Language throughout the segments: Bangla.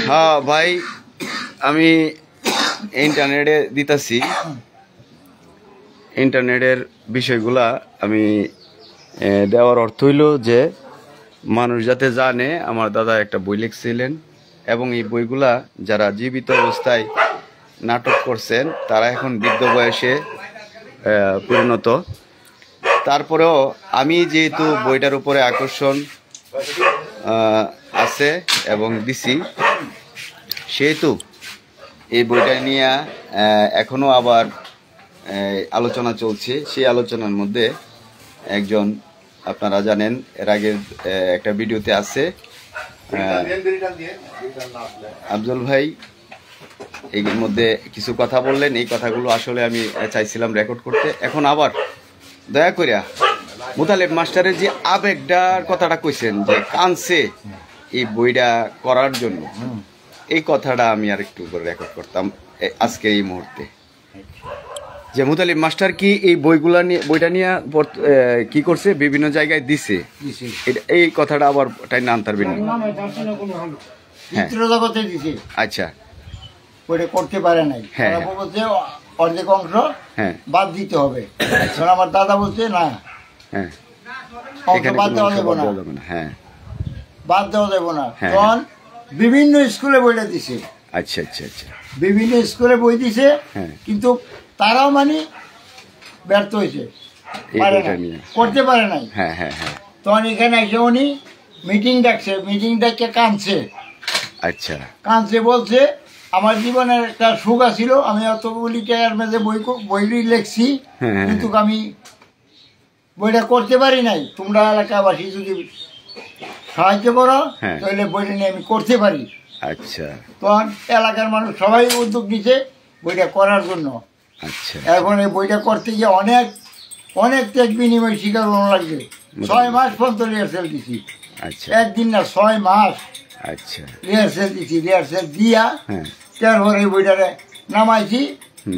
হ্যাঁ ভাই, আমি ইন্টারনেটে দিতেছি, ইন্টারনেটের বিষয়গুলা আমি দেওয়ার অর্থ হইল যে মানুষ যাতে জানে আমার দাদা একটা বই লিখছিলেন এবং এই বইগুলা যারা জীবিত অবস্থায় নাটক করছেন তারা এখন বৃদ্ধ বয়সে পরিণত। তারপরেও আমি যেহেতু বইটার উপরে আকর্ষণ আছে এবং দিছি, সেহেতু এই বইটা নিয়ে এখনো আবার আলোচনা চলছে। সেই আলোচনার মধ্যে একজন, আপনারা জানেন এর আগের একটা ভিডিওতে আছে আফজল ভাই, এর মধ্যে কিছু কথা বললেন। এই কথাগুলো আসলে আমি চাইছিলাম রেকর্ড করতে। এখন আবার দয়া করিয়া মুতালেব মাস্টারের যে আবেগটার কথাটা কইছেন যে কানছে এই বইটা করার জন্য, এই কথাটা আমি আর একটু করে রেকর্ড করতাম আজকে এই মুহূর্তে। যে মুতালিব মাস্টার কি এই বইটা নিয়ে কি করছে, বিভিন্ন জায়গায় দিছে, এই কথাটা আবার টাইনা আনতে পারবেন? আচ্ছা, ওইটা করতে পারে নাই, বলছে অর্ধেক অংশ বাদ দিতে হবে। আমার দাদা বলছে না, বাদ দেওয়া যাবে না, বাদ দেওয়া যাবে না। তখন বিভিন্ন স্কুলে বইটা দিছে। আচ্ছা আচ্ছা আচ্ছা, বিভিন্ন স্কুলে বই দিছে, কিন্তু তারাও মানে ব্যর্থ হয়েছে, করতে পারে নাই। তখন এখানে এসে উনি মিটিং ডাকছে, মিটিং ডাকে কাঁদছে। আচ্ছা, কাঁদছে, বলছে আমার জীবনের একটা সুখ ছিল, আমি অতগুলি টাকার মেঝে বই লিখছি, কিন্তু আমি বইটা করতে পারি নাই। তোমরা এলাকাবাসী যদি সাহায্য করো তাহলে বইটা নিয়ে আমি করতে পারি। আচ্ছা, তখন এলাকার মানুষ সবাই উদ্যোগ নিচ্ছে বইটা করার জন্য। আচ্ছা, এখন এই বইটা করতে গিয়ে অনেক অনেক ত্যাগ বিনিময় স্বীকার করানো লাগবে। 6 মাস পর্যন্ত রিহার্সেল দিছি। আচ্ছা, একদিন না 6 মাস আচ্ছা রিহার্সেল দিছি। রিহার্সেল দিয়া তারপরে এই বইটারে নামাইছি।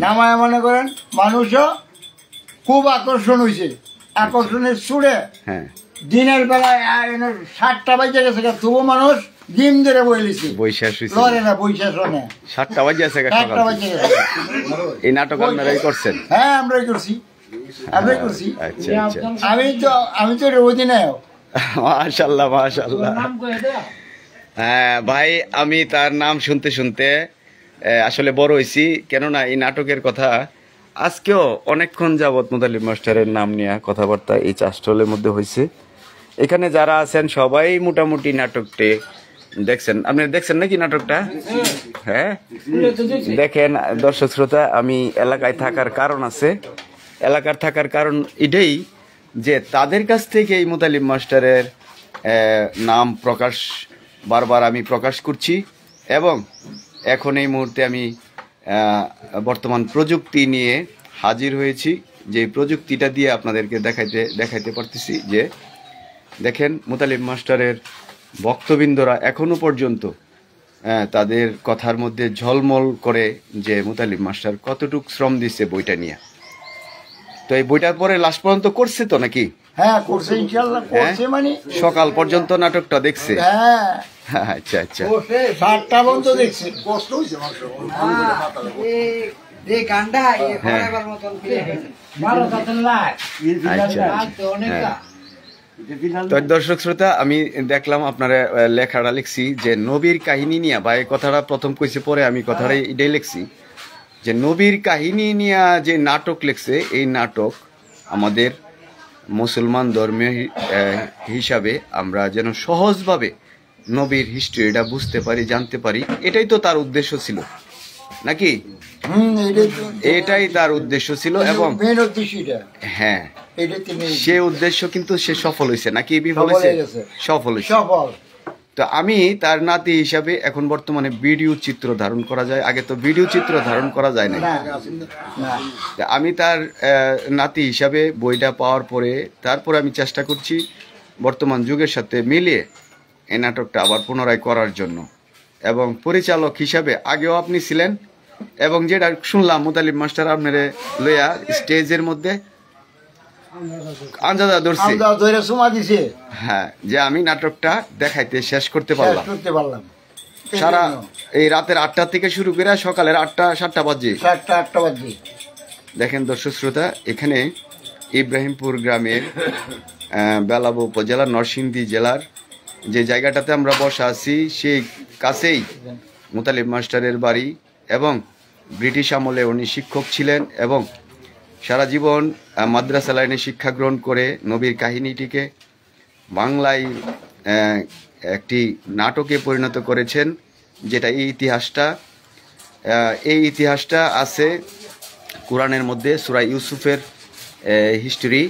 নামায় মনে করেন মানুষও খুব আকর্ষণ হয়েছে। আকর্ষণের সুরে দিনের বেলায় 7টা বাজে গেছে, তবু মানুষ ডিম ধরে বই লিছে, লড়ে না, বই শেষ হয় না। 7টা বাজে গেছে। এই নাটক আপনারাই করছেন? হ্যাঁ, আমরাই করছি, আমরাই করছি। আমি তো অধিনায়ক। মাশাআল্লাহ মাশাআল্লাহ। হ্যাঁ ভাই, আমি তার নাম শুনতে শুনতে আসলে বড় হয়েছি। কেননা এই নাটকের কথা আজকেও অনেকক্ষণ যাবৎ মুতালিব মাস্টারের নাম নিয়ে কথাবার্তা এই চাষটলের মধ্যে হয়েছে। এখানে যারা আছেন সবাই মোটামুটি নাটকটি দেখছেন। আপনি দেখছেন নাকি নাটকটা? হ্যাঁ, দেখেন দর্শক শ্রোতা, আমি এলাকায় থাকার কারণ আছে। এলাকার থাকার কারণ এটাই যে তাদের কাছ থেকে এই মুতালিব মাস্টারের নাম বারবার আমি প্রকাশ করছি এবং এখন এই মুহূর্তে আমি বর্তমান প্রযুক্তি নিয়ে হাজির হয়েছি। যে প্রযুক্তিটা দিয়ে আপনাদেরকে দেখাইতে পারতেছি যে দেখেন মুতালিব মাস্টারের ভক্তবৃন্দরা এখনো পর্যন্ত তাদের কথার মধ্যে ঝলমল করে যে মুতালিব মাস্টার কতটুক শ্রম দিচ্ছে বইটা নিয়ে। তো এই বইটার পরে লাস্ট পর্যন্ত করছে তো নাকি? হ্যাঁ, করছে, ইনশাআল্লাহ করছে। মানে সকাল পর্যন্ত নাটকটা দেখছে? হ্যাঁ, আচ্ছা আচ্ছা, 7টা পর্যন্ত দেখছে। কষ্ট হইছে তো দর্শক শ্রোতা, আমি দেখলাম আপনারা লেখাটা লিখছি যে নবীর কাহিনী নিয়ে, বা এই কথাটা প্রথম কইছে, পরে আমি কথাটা এটাই লিখছি যে নবীর কাহিনী নিয়ে যে নাটক লিখছে, এই নাটক আমাদের মুসলমান ধর্মীয় হিসাবে আমরা যেন সহজভাবে নবীর হিস্ট্রিটা বুঝতে পারি, জানতে পারি, এটাই তো তার উদ্দেশ্য ছিল নাকি? এটাই তার উদ্দেশ্য ছিল এবং হ্যাঁ, সে উদ্দেশ্য কিন্তু সে সফল হয়েছে নাকি? সফল হয়েছে। তো আমি তার নাতি হিসাবে এখন বর্তমানে ভিডিও চিত্র ধারণ করা যায়, আগে তো ভিডিও চিত্র ধারণ করা যায় না। আমি তার নাতি হিসাবে বইটা পাওয়ার পরে তারপরে আমি চেষ্টা করছি বর্তমান যুগের সাথে মিলিয়ে এই নাটকটা আবার পুনরায় করার জন্য। এবং পরিচালক হিসাবে আগেও আপনি ছিলেন এবং যেটা শুনলাম মুতালিব মাস্টার আপনারে লইয়া স্টেজের মধ্যে আঞ্জাদা ধরছে, হ্যাঁ, যে আমি নাটকটা দেখাইতে শেষ করতে পারলাম। এই রাতের 8টা থেকে শুরু করে সকালের 8টা 7টা বাজে 7টা 8টা বাজে। দেখেন দর্শক শ্রোতা, এখানে ইব্রাহিমপুর গ্রামের বেলাবো উপজেলার নরসিংদী জেলার যে জায়গাটাতে আমরা বসা আছি সেই কাছেই মুতালিব মাস্টারের বাড়ি, এবং ব্রিটিশ আমলে উনি শিক্ষক ছিলেন এবং সারা জীবন মাদ্রাসা লাইনে শিক্ষা গ্রহণ করে নবীর কাহিনীটিকে বাংলায় একটি নাটকে পরিণত করেছেন, যেটা এই ইতিহাসটা আছে কোরআনের মধ্যে সূরা ইউসুফের হিস্টোরি।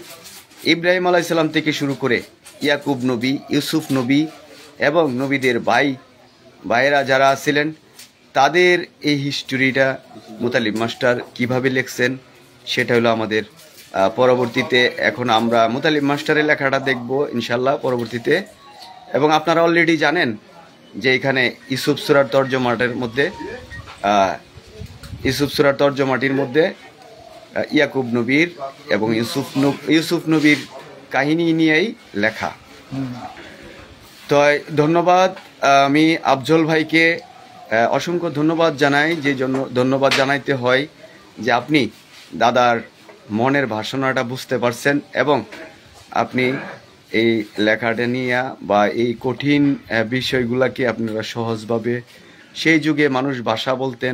ইব্রাহিম আলাইহিস সালাম থেকে শুরু করে ইয়াকুব নবী, ইউসুফ নবী এবং নবীদের ভাইয়েরা যারা ছিলেন তাদের এই হিস্টোরিটা মুতালিব মাস্টার কিভাবে লিখছেন সেটা হলো আমাদের পরবর্তীতে। এখন আমরা মুতালিব মাস্টারের লেখাটা দেখব ইনশাল্লাহ পরবর্তীতে। এবং আপনারা অলরেডি জানেন যে এখানে ইউসুফ সূরার তর্জমাটির মধ্যে ইয়াকুব নবীর এবং ইউসুফ নবীর কাহিনী নিয়েই লেখা। তো ধন্যবাদ, আমি আফজল ভাইকে অসংখ্য ধন্যবাদ জানাই, যে জন্য ধন্যবাদ জানাইতে হয় যে আপনি দাদার মনের ভাষণাটা বুঝতে পারছেন এবং আপনি এই লেখাটা নিয়ে বা এই কঠিন বিষয়গুলোকে আপনারা সহজভাবে, সেই যুগে মানুষ ভাষা বলতেন,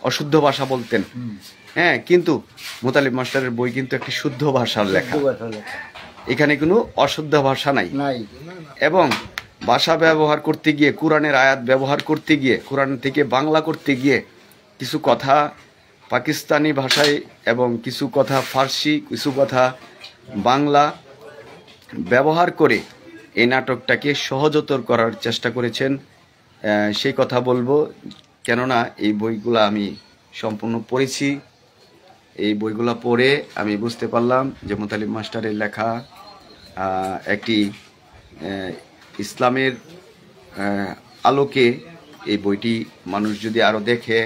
অশুদ্ধ ভাষা বলতেন, হ্যাঁ, কিন্তু মুতালিব মাস্টারের বই কিন্তু একটি শুদ্ধ ভাষার লেখা, এখানে কোনো অশুদ্ধ ভাষা নাই। এবং ভাষা ব্যবহার করতে গিয়ে, কোরআনের আয়াত ব্যবহার করতে গিয়ে, কোরআন থেকে বাংলা করতে গিয়ে কিছু কথা পাকিস্তানি ভাষায় এবং কিছু কথা ফার্সি, কিছু কথা বাংলা ব্যবহার করে এই নাটকটাকে সহজতর করার চেষ্টা করেছেন, সেই কথা বলবো। কেননা এই বইগুলো আমি সম্পূর্ণ পড়েছি, এই বইগুলো পড়ে আমি বুঝতে পারলাম যে মুতালিব মাস্টারের লেখা একটি ইসলামের আলোকে এই বইটি মানুষ যদি আরও দেখে,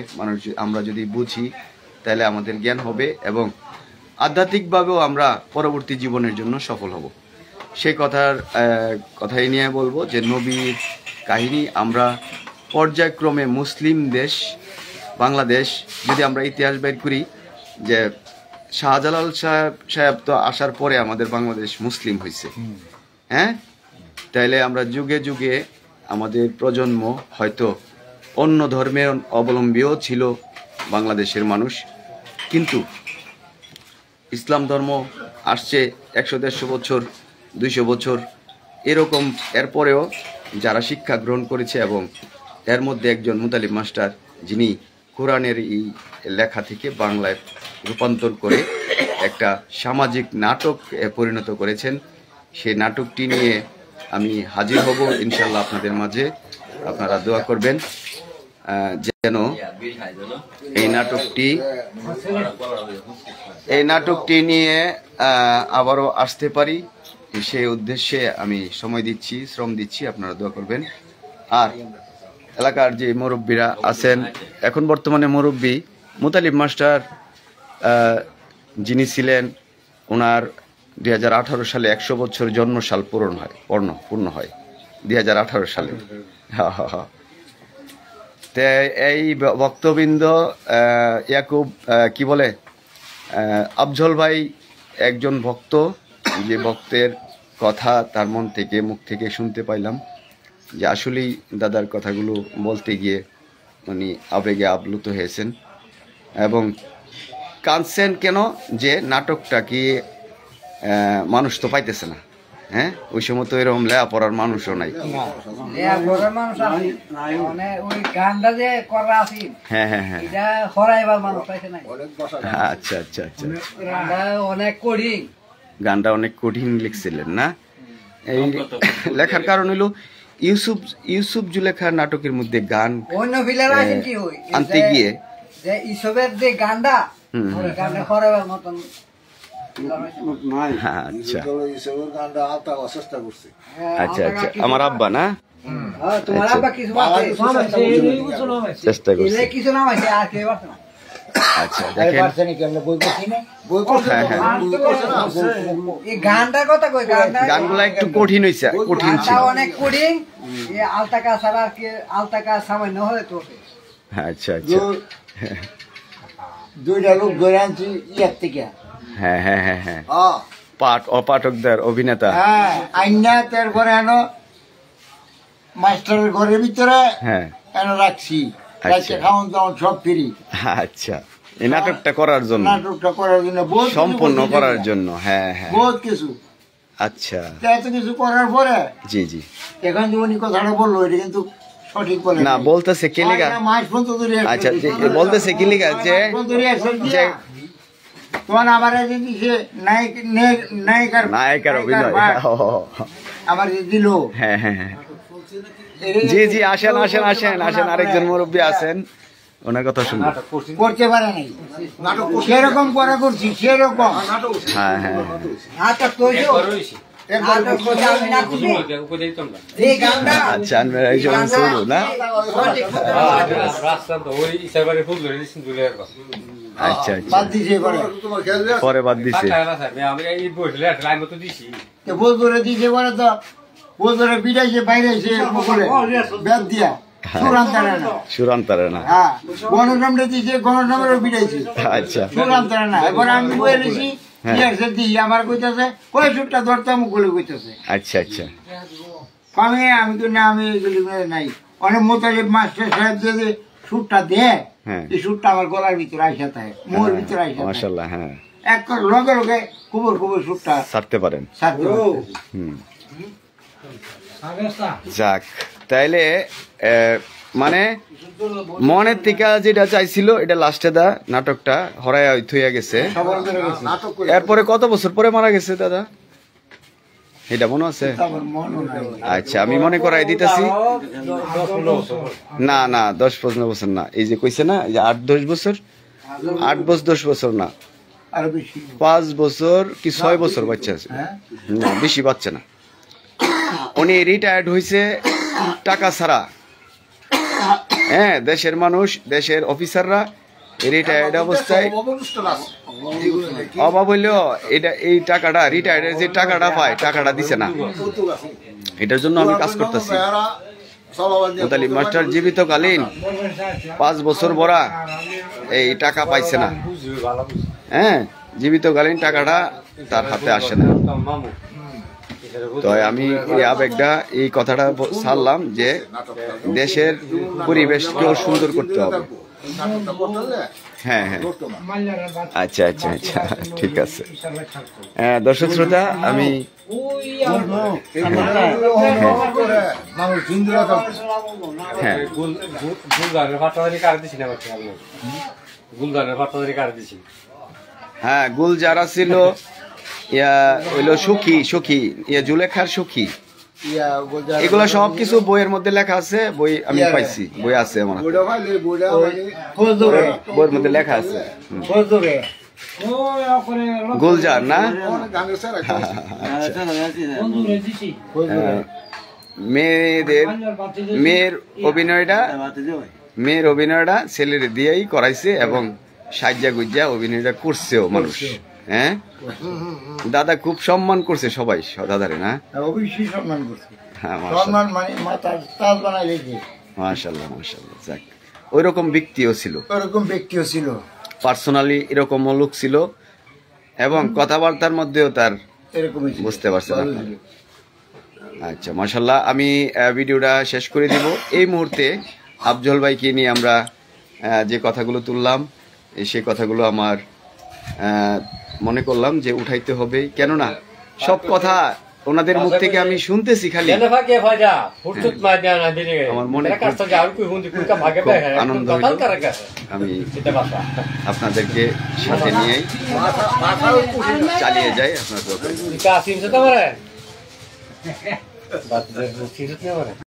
আমরা যদি বুঝি, তাহলে আমাদের জ্ঞান হবে এবং আধ্যাত্মিকভাবেও আমরা পরবর্তী জীবনের জন্য সফল হব। সেই কথাই নিয়ে বলবো যে নবীর কাহিনী আমরা পর্যায়ক্রমে মুসলিম দেশ বাংলাদেশ, যদি আমরা ইতিহাস বের করি যে শাহজালাল সাহেব তো আসার পরে আমাদের বাংলাদেশ মুসলিম হয়েছে, হ্যাঁ, তাইলে আমরা যুগে যুগে আমাদের প্রজন্ম হয়তো অন্য ধর্মের অবলম্বীও ছিল বাংলাদেশের মানুষ, কিন্তু ইসলাম ধর্ম আসছে 100-150 বছর, 200 বছর এরকম, এরপরেও যারা শিক্ষা গ্রহণ করেছে এবং এর মধ্যে একজন মুতালিব মাস্টার, যিনি কোরআনের এই লেখা থেকে বাংলায় রূপান্তর করে একটা সামাজিক নাটক পরিণত করেছেন। সেই নাটকটি নিয়ে আমি হাজির হব ইনশাল্লাহ আপনাদের মাঝে। আপনারা দোয়া করবেন যেন এই নাটকটি নিয়ে আবারও আসতে পারি, সেই উদ্দেশ্যে আমি সময় দিচ্ছি, শ্রম দিচ্ছি, আপনারা দোয়া করবেন। আর এলাকার যে মুরব্বীরা আছেন, এখন বর্তমানে মুরব্বী মুতালিব মাস্টার যিনি ছিলেন, ওনার 2018 সালে 100 বছর জন্মসাল পূর্ণ হয় 2018 সালে। তো এই ভক্তবৃন্দ ইয়াকুব কি বলে আফজল ভাই একজন ভক্ত, যে ভক্তের কথা তার মন থেকে, মুখ থেকে শুনতে পাইলাম যে আসলেই দাদার কথাগুলো বলতে গিয়ে উনি আবেগে আপ্লুত হয়েছেন এবং কাঁদছেন। কেন যে নাটকটা কি মানুষ তো পাইতেছে না, হ্যাঁ, ওই সময় তো এরকম লেয়া পড়ার মানুষও নাই। হ্যাঁ হ্যাঁ হ্যাঁ, আচ্ছা আচ্ছা আচ্ছা, গানটা অনেক কঠিন লিখছিলেন না? এই লেখার কারণ হলো ইউসুফ জুলেখার নাটকের মধ্যে গান আনতে গিয়ে ইউসুফের যে গানটা আচ্ছা আচ্ছা আচ্ছা, আমার আব্বা না চেষ্টা করছে। আচ্ছা দেখেন গানগুলা একটু কঠিন হয়েছে, কঠিন ছিল। অনেক কঠিন, আলতাকা ছাড়া আর কি, আলতাকা সামান্য হলে তো। আচ্ছা আচ্ছা, দুইটা লোক ধরে আনছি ইয়ার থেকে। হ্যাঁ হ্যাঁ হ্যাঁ হ্যাঁ, অপাঠকদের অভিনেতা। হ্যাঁ, আইনা তারপরে এনো মাস্টারের ঘরের ভিতরে হ্যাঁ এনো রাখছি, রাখছে খাওয়ান দাওয়ান সব ফ্রি। আচ্ছা, এই নাটকটা করার জন্য, নাটকটা করার জন্য, বহুত কিছু সম্পূর্ণ করছি করার আমরা। জন্য। হ্যাঁ হ্যাঁ, বহুত কিছু। আচ্ছা, তা এত কিছু করার পরে জি জি। এখন যে উনি কথাটা বললো এটা কিন্তু সঠিক বলে না, বলতেছে কি লিগা, মাস পর্যন্ত ধরে আচ্ছা বলতেছে কি লিগা যে যে তোমার আমার যে দিছে নায়িকার অভিনয়। আমার যে দিল। হ্যাঁ হ্যাঁ হ্যাঁ, জি জি, আসেন আসেন আসেন আসেন, আরেকজন মুরব্বী আছেন, ওনার কথা শুনবো। করতে পারে নাই, সেরকম করা করছি, সেরকম। হ্যাঁ হ্যাঁ, নাটক কইছো, নাটক কইছো আমি নাটক এই গানটা। আচ্ছা, আমরা এই যে শুরু না। রাস্তা তো ওই ইসাবারে ফুল ধরে দিছেন দুলে আর আচ্ছা আচ্ছা, বাদ দিছে পরে, পরে বাদ দিছে। টাকা স্যার আমি এই বসলে একটা লাইন মতো দিছি। তো বল করে দিছে পরে তো বল করে বিটাইছে বাইরে এসে বলে ব্যাট দিয়া সুরান্তারে না, সুরান্তারে না। হ্যাঁ, গণনামটা দিছে, গণনামেরও বিটাইছে আচ্ছা সুরান্তারে না। এবার আমি বলেছি ইয়ারছে দি আমার কইতাছে কয় সুটটা ধরতাম বলে কইতাছে। আচ্ছা আচ্ছা, আমি তো না, আমি এগুলি নাই। অনেক মোতালেব মাস্টার সাহেব যদি সুটটা দেয়, হ্যাঁ। এই সুটটা আমার গলার ভিতরে আইসা থাকে, মোর ভিতরে আইসা থাকে। মাশাআল্লাহ, হ্যাঁ, এক লগে লগে কুবর কুবর সুটটা ছাড়তে পারেন। সাথে হুম, যাক, তাইলে মানে মনের থেকে যেটা চাইছিল এটা লাস্টে দা নাটকটা হরাইয়া থইয়া গেছে। সবার করে গেছে। এরপরে কত বছর পরে মারা গেছে দাদা, এটা মনে আছে? আমার মনও নাই। আচ্ছা, আমি মনে করাই দিতেছি। না না, 10-15 বছর না, এই যে কইছে না, এই যে 8-10 বছর, 8-10 বছর না, আরো বেশি। 5 বছর কি 6 বছর বাচ্চা আছে, হ্যাঁ, না বেশি বাচ্চা না। উনি রিটায়ার্ড হয়েছে টাকা ছাড়া। হ্যাঁ, দেশের মানুষ, দেশের অফিসাররা রিটায়ার্ড অবস্থায় অভাব হইলেও এটা এই টাকাটা, রিটায়ার্ডের যে টাকাটা পায়, টাকাটা দিছে না। এটার জন্য আমি কাজ করতেছি। মোতালিব মাস্টার জীবিতকালীন 5 বছর ভরা এই টাকা পাইছে না। হ্যাঁ, জীবিতকালীন টাকাটা তার হাতে আসে না। তো আমি এই আবেগটা, এই কথাটা ছাড়লাম যে দেশের পরিবেশকেও সুন্দর করতে হবে। হ্যাঁ হ্যাঁ, আচ্ছা আচ্ছা আচ্ছা, ঠিক আছে। হ্যাঁ, দর্শক শ্রোতা, আমি হ্যাঁ গুলদানের পাটাদারি কার দিছি না বাচ্চা আমি গুলদানের পাটাদারি কার দিছি। হ্যাঁ, গুল যারা ছিল ইয়া হইলো সখী, সখী ইয়া জুলেখার সখী, এগুলা সব কিছু বইয়ের মধ্যে লেখা আছে। বই আমি পাইছি, বই আছে আমার হাতে। বইয়ের মধ্যে লেখা আছে গুলজার না। মেয়ের অভিনয়টা ছেলের দিয়েই করাইছে এবং সাজ্জা গুজ্জা অভিনয়টা করছেও মানুষ। হ্যাঁ, দাদা খুব সম্মান করছে সবাই দাদারে না, অবশ্যই সম্মান করছে। হ্যাঁ, সম্মান মানে মাথার তাজ বানাই রেখে। মাশাআল্লাহ মাশাআল্লাহ, যাক, ওইরকম ব্যক্তিও ছিল, ওরকম ব্যক্তিও ছিল, পার্সোনালি এরকম লোক ছিল এবং কথাবার্তার মধ্যেও তার এরকমই ছিল। বুঝতে পারছেন আপনারা। আচ্ছা, মাশাআল্লাহ, আমি ভিডিওটা শেষ করে দিব। এই মুহূর্তে আফজল ভাইকে নিয়ে আমরা যে কথাগুলো তুললাম, সেই কথাগুলো আমার মনে করলাম যে উঠাইতে হবে, কেননা সব কথা ওনাদের মুখ থেকে আমি শুনতেছি খালি। আমার মনে আনন্দ হইল। আমি আপনাদেরকে সাথে নিয়ে চালিয়ে যাই আপনার